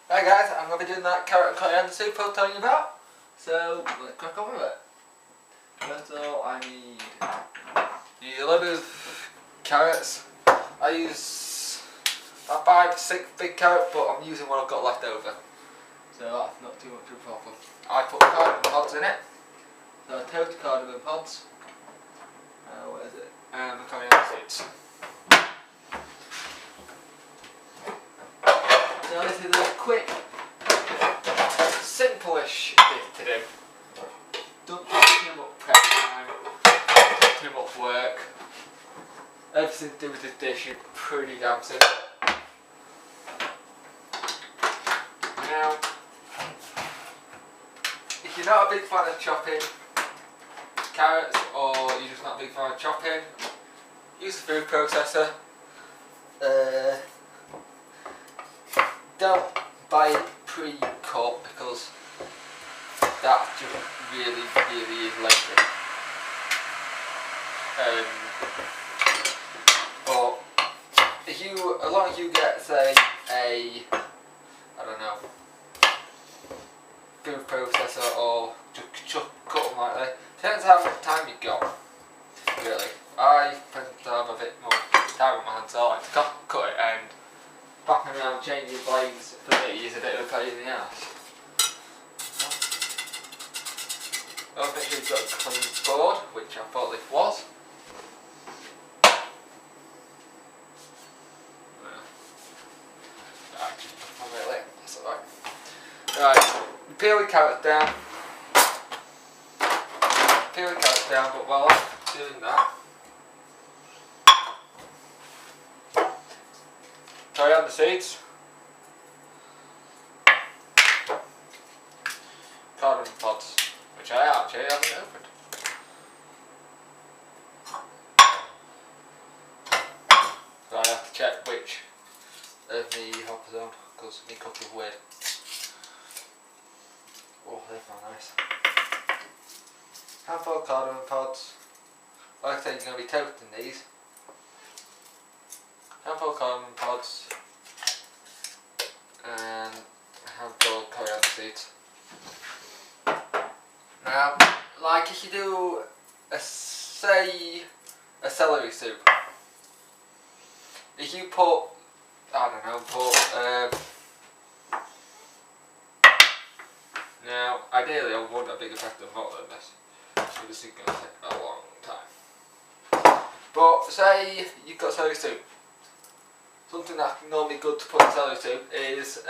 Hi guys, I'm going to be doing that carrot and coriander soup I was telling you about. So let's crack on with it. First of all, I need a load of carrots. I use about 5 to 6 big carrots, but I'm using what I've got left over. So that's not too much of a problem. I put cardamom pods in it. So toasted cardamom pods. What is it? And the coriander seeds. So this is a quick, simple-ish dish to do. Don't take too much prep time, too much work. Everything to do with this dish is pretty damn simple. Now, if you're not a big fan of chopping carrots, or you're just not a big fan of chopping, use a food processor. Don't buy it pre-cut because that just really is lazy. But as long as you get, say, I don't know, food processor or just cut them like that. Depends how much time you got. Really, I tend to have a bit more time on my hands, so I like to cut it, and bapping around changing blades for me is a bit of a pain in the ass. I'll make sure you've got a clean board, which I thought this was. That's alright. Right, peel the carrots down. But while I'm doing that, coriander seeds, cardamom pods, which I actually haven't opened. So I have to check which of the hoppers on, because my cup is weird. Oh, they smell nice. Handful of cardamom pods. Like I said, you're going to be toasting these. Handful of cardamom pods and a handful of coriander seeds. Now, like if you do a celery soup, if you put, I don't know, now ideally I want a bigger packet of water than this, so this is going to take a long time. But say you've got celery soup. Something that's normally good to put in celery soup is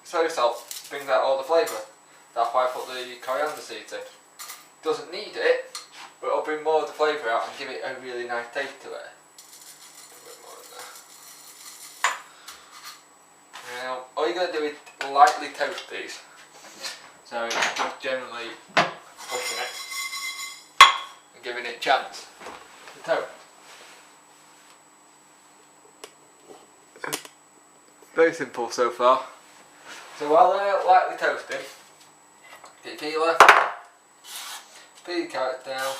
celery salt. Brings out all the flavour. That's why I put the coriander seeds in. Doesn't need it, but it'll bring more of the flavour out and give it a really nice taste to it. A bit more in there. Now, all you're going to do is lightly toast these. So it's just generally pushing it and giving it a chance to toast. Very simple so far. So while they're lightly toasting, get your peeler, peel your carrots down.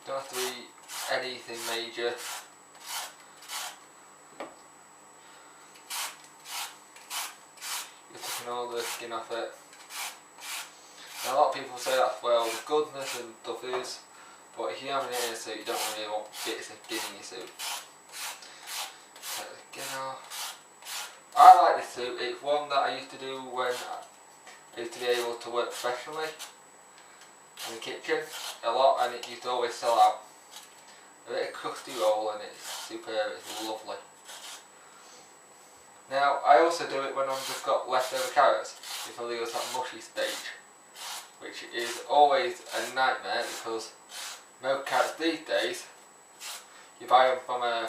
Don't have to eat anything major. You're taking all the skin off it. Now, a lot of people say that's where all the goodness and stuff is, but if you have an ear soup, you don't really want bits of skin in your soup. Take the skin off. I like this soup. It's one that I used to do when I used to be able to work professionally in the kitchen a lot, and it used to always sell out. A bit of crusty roll and it's superb, it's lovely. Now I also do it when I've just got leftover carrots before they go to that mushy stage, which is always a nightmare because most carrots these days, you buy them from a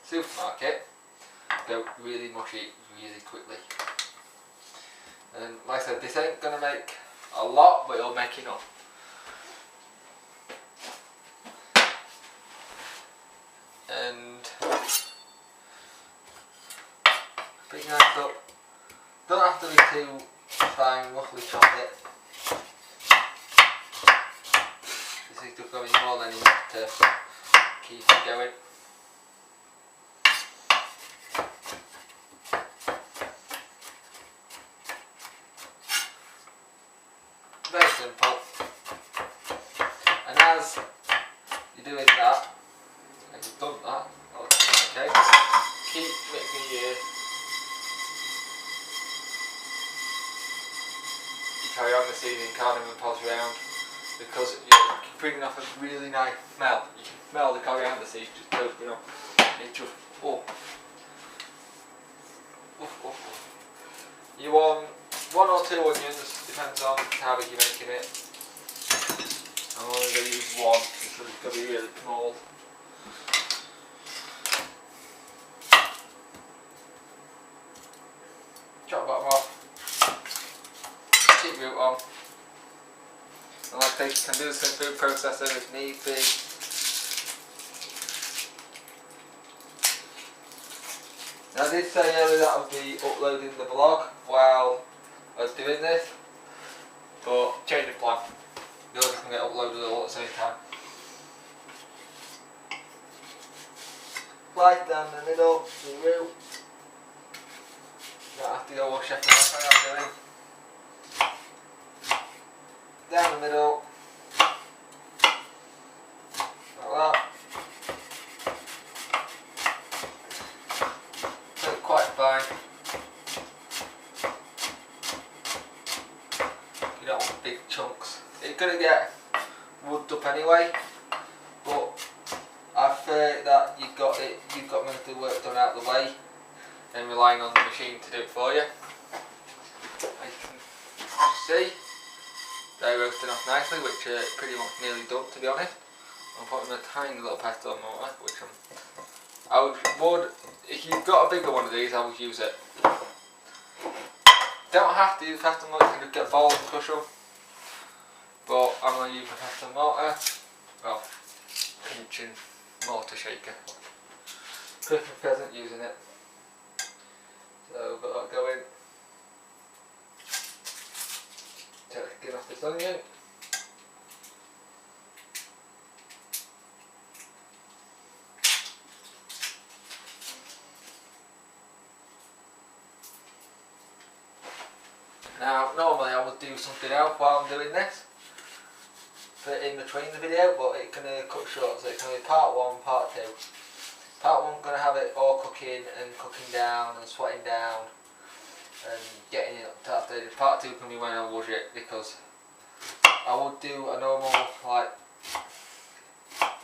supermarket, go really mushy really quickly. And like I said, this ain't going to make a lot, but it'll make enough. And big nice up. Don't have to be too fine, roughly chop it. This is just going more than enough to keep it going. cardamom pods around, because you're bringing off a really nice smell. You can smell the coriander seeds just opening up. It just, oh. You want 1 or 2 onions, depends on how big you're making it. I'm only going to use 1 because it's going to be really small. Chop the bottom off. Keep root on. And like I say, you can do this in food processor if need be. Now I did say earlier that I would be uploading the vlog while I was doing this, but change of plan. Yours can get uploaded all at the same time. Right down the middle, the root. You don't have to go all chef like I am doing. Down the middle. Like that. So it's quite fine. You don't want big chunks. It's going to get wood up anyway, but I feel that you've got most of the work done out of the way and relying on the machine to do it for you. As you can see, they're roasting off nicely, which are pretty much nearly done, to be honest. I'm putting a tiny little pestle mortar, which if you've got a bigger one of these, I would use it. Don't have to use pestle mortar, you can just get a bowl and crush them. But I'm going to use my pestle mortar, well, pinching mortar shaker. Christmas present using it. So, got that going. Take the skin off this onion. Now, normally I would do something else while I'm doing this, put it in between the video, but it's going to cut short, so it's going to be part 1, part 2. Part 1 going to have it all cooking down and sweating down and getting it up to that stage. Part 2 can be when I wash it, because I would do a normal, like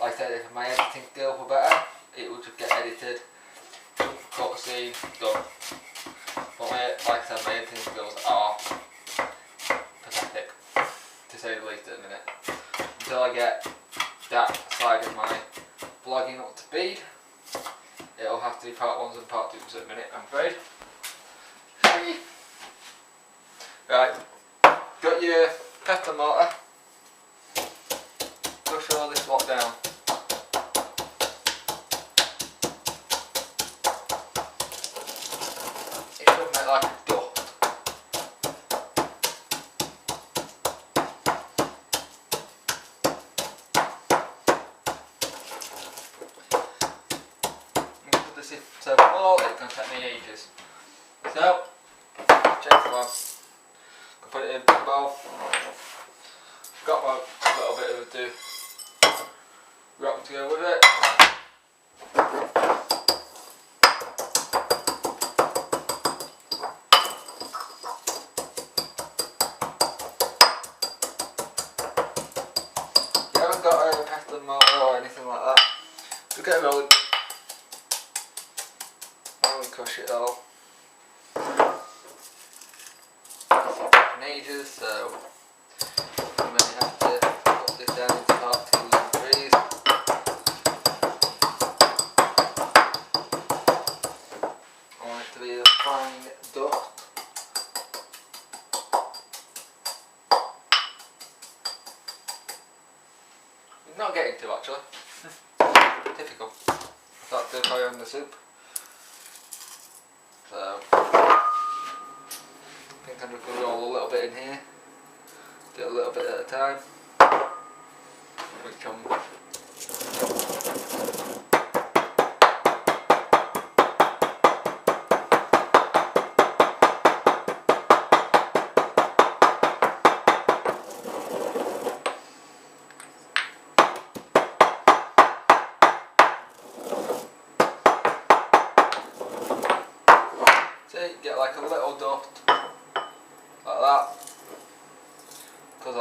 I said, if my editing skills were better, it would just get edited, cut scene, done. But like I said, my editing skills are pathetic, to say the least, at the minute. Until I get that side of my vlogging up to speed, it'll have to be part 1s and part 2s at the minute, I'm afraid. Right, got your pestle mortar. Push all this lot down. It should make like a dot. Put this in so small, it's going to take me ages. So, check one. Put it in a big bowl. Got my little bit of a rock to go with it. You haven't got a pestle mortar or anything like that. Just get it rolling. And crush it all. Ages, so you may have to put this down into part 2s and 3s. I want it to be a fine dust. It's not getting to actually. Typical. That's the coriander soup. So I think I'm just going to roll a little bit in here, do a little bit at a time, which see, get like a little dot. Like that, because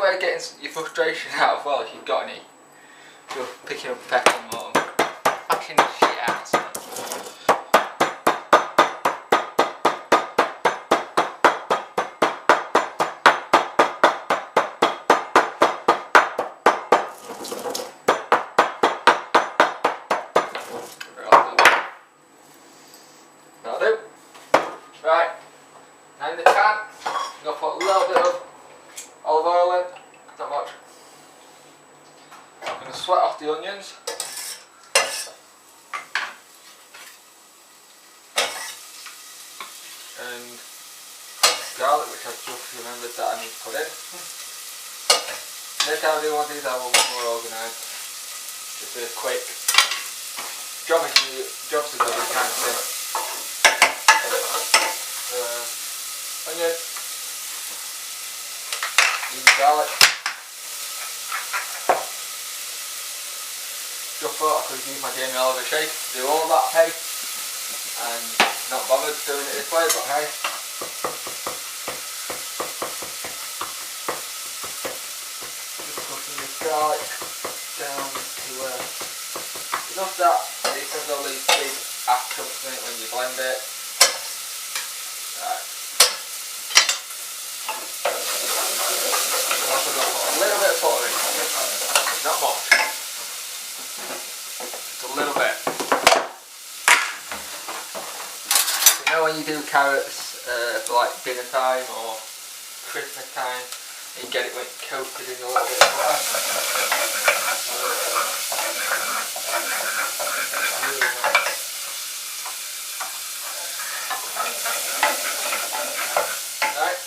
way of getting your frustration out as well, if you've got any. You're picking up pepper and more. Packing the shit out of something. That'll do. Right, now in the pan, I'm going to put a little bit of olive oil in, not much. I'm going to sweat off the onions. And garlic, which I've just remembered that I need to put in. Next time I do one of these, I will be more organised. Just a quick jobs to do kind of thing. Onion, garlic. Just thought I could use my Jamie Oliver shake to do all that, hey, and not bothered doing it this way, but hey. Just cooking this garlic down to enough that it sends all these big ash chunks in it when you blend it. Right. I'm also going to put a little bit of butter in, not much. A little bit. You know when you do carrots for like dinner time or Christmas time, you get it when it's coated in a little bit of butter. Really nice. Right,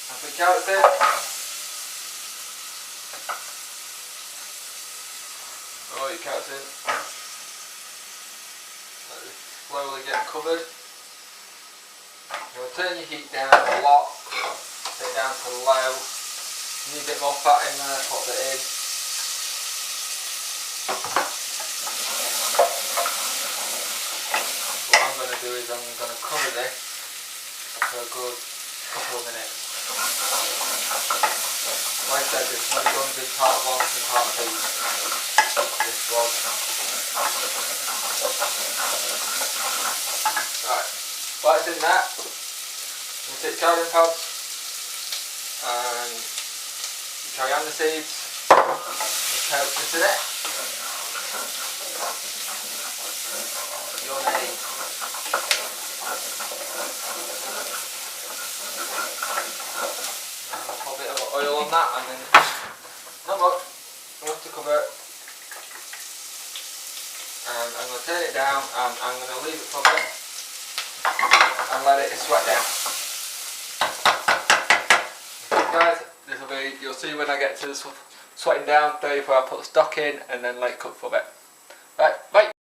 I'll put carrots in. Throw your carrots in. Let this slowly get covered. You'll turn your heat down a lot. Take it down to low. You need a bit more fat in there, put it in. What I'm going to do is I'm going to cover this for a good couple of minutes. Like I said, this one comes in part of one and part of two. This one. Right, while it's in that, I'm going to take coriander pods and coriander seeds and coat this in it. Yummy. And I'll put a bit of oil on that and then not much, enough to cover it. And I'm going to turn it down and I'm going to leave it for a bit and let it sweat down. Okay guys, this will be, you'll see when I get to the sweating down, there before I put the stock in and then let it cook for a bit.